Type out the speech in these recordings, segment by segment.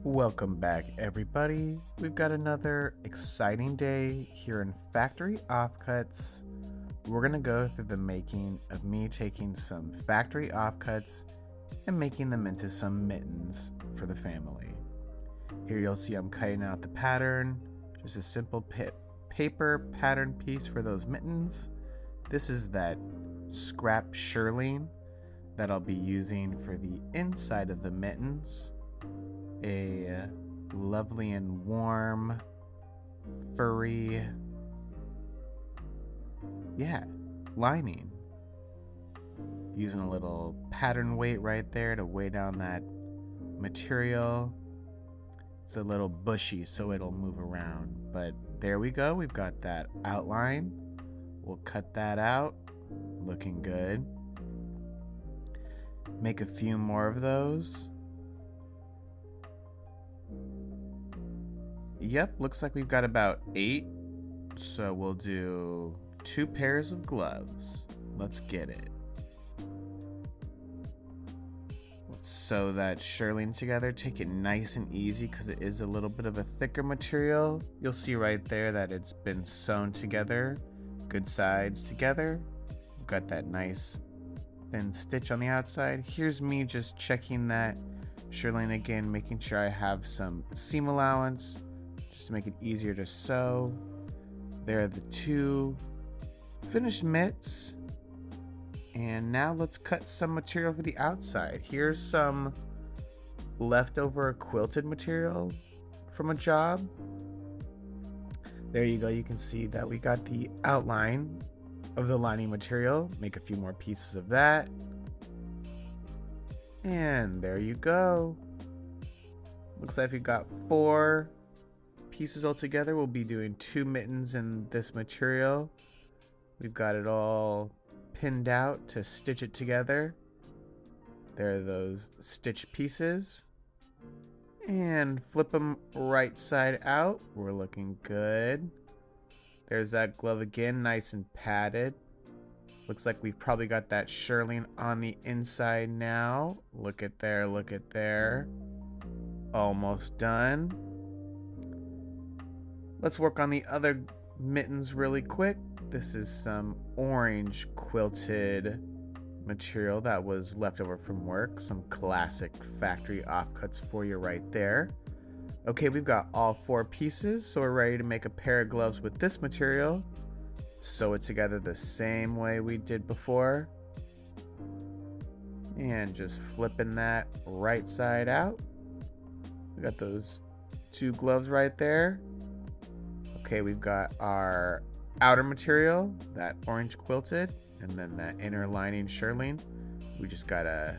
Welcome back, everybody. We've got another exciting day here in Factory Offcuts. We're going to go through the making of me taking some factory offcuts and making them into some mittens for the family. Here you'll see I'm cutting out the pattern, just a simple paper pattern piece for those mittens. This is that scrap shearling that I'll be using for the inside of the mittens. A lovely and warm, furry, lining. Using a little pattern weight right there to weigh down that material. It's a little bushy, so it'll move around. But there we go. We've got that outline. We'll cut that out. Looking good. Make a few more of those. Yep, looks like we've got about 8. So we'll do 2 pairs of gloves. Let's get it. Let's sew that shearling together. Take it nice and easy because it is a little bit of a thicker material. You'll see right there that it's been sewn together. Good sides together. We've got that nice thin stitch on the outside. Here's me just checking that shearling again, making sure I have some seam allowance just to make it easier to sew. There are the 2 finished mitts. And now let's cut some material for the outside. Here's some leftover quilted material from a job. There you go. You can see that we got the outline of the lining material. Make a few more pieces of that. And there you go. Looks like we've got 4 pieces all together. We'll be doing 2 mittens in this material. We've got it all pinned out to stitch it together. There are those stitch pieces. And flip them right side out. We're looking good. There's that glove again, nice and padded. Looks like we've probably got that shearling on the inside now. Look at there, look at there. Almost done. Let's work on the other mittens really quick. This is some orange quilted material that was left over from work. Some classic factory offcuts for you right there. Okay, we've got all 4 pieces, so we're ready to make a pair of gloves with this material. Sew it together the same way we did before. And just flipping that right side out. We got those 2 gloves right there. Okay, we've got our outer material, that orange quilted, and then that inner lining shearling. We just gotta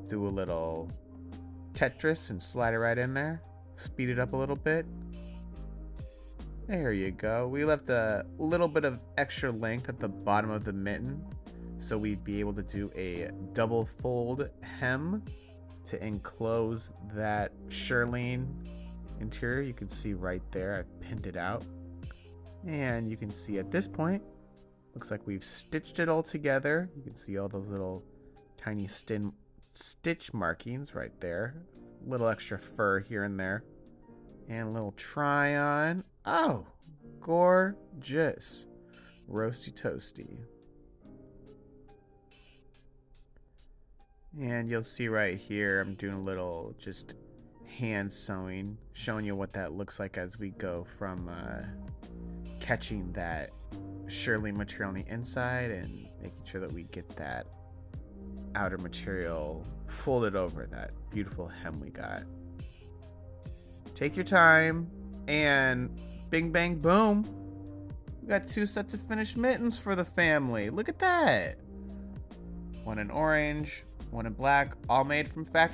do a little Tetris and slide it right in there. Speed it up a little bit. There you go. We left a little bit of extra length at the bottom of the mitten, so we'd be able to do a double fold hem to enclose that shearling interior. You can see right there, I've pinned it out. And you can see at this point, looks like we've stitched it all together. You can see all those little tiny stitch markings right there. A little extra fur here and there. And a little try on. Oh, gorgeous. Roasty toasty. And you'll see right here, I'm doing a little just hand sewing, showing you what that looks like as we go from catching that shearling material on the inside and making sure that we get that outer material folded over that beautiful hem we got. Take your time and bing bang boom, we got 2 sets of finished mittens for the family. Look at that. One in orange, one in black, all made from factory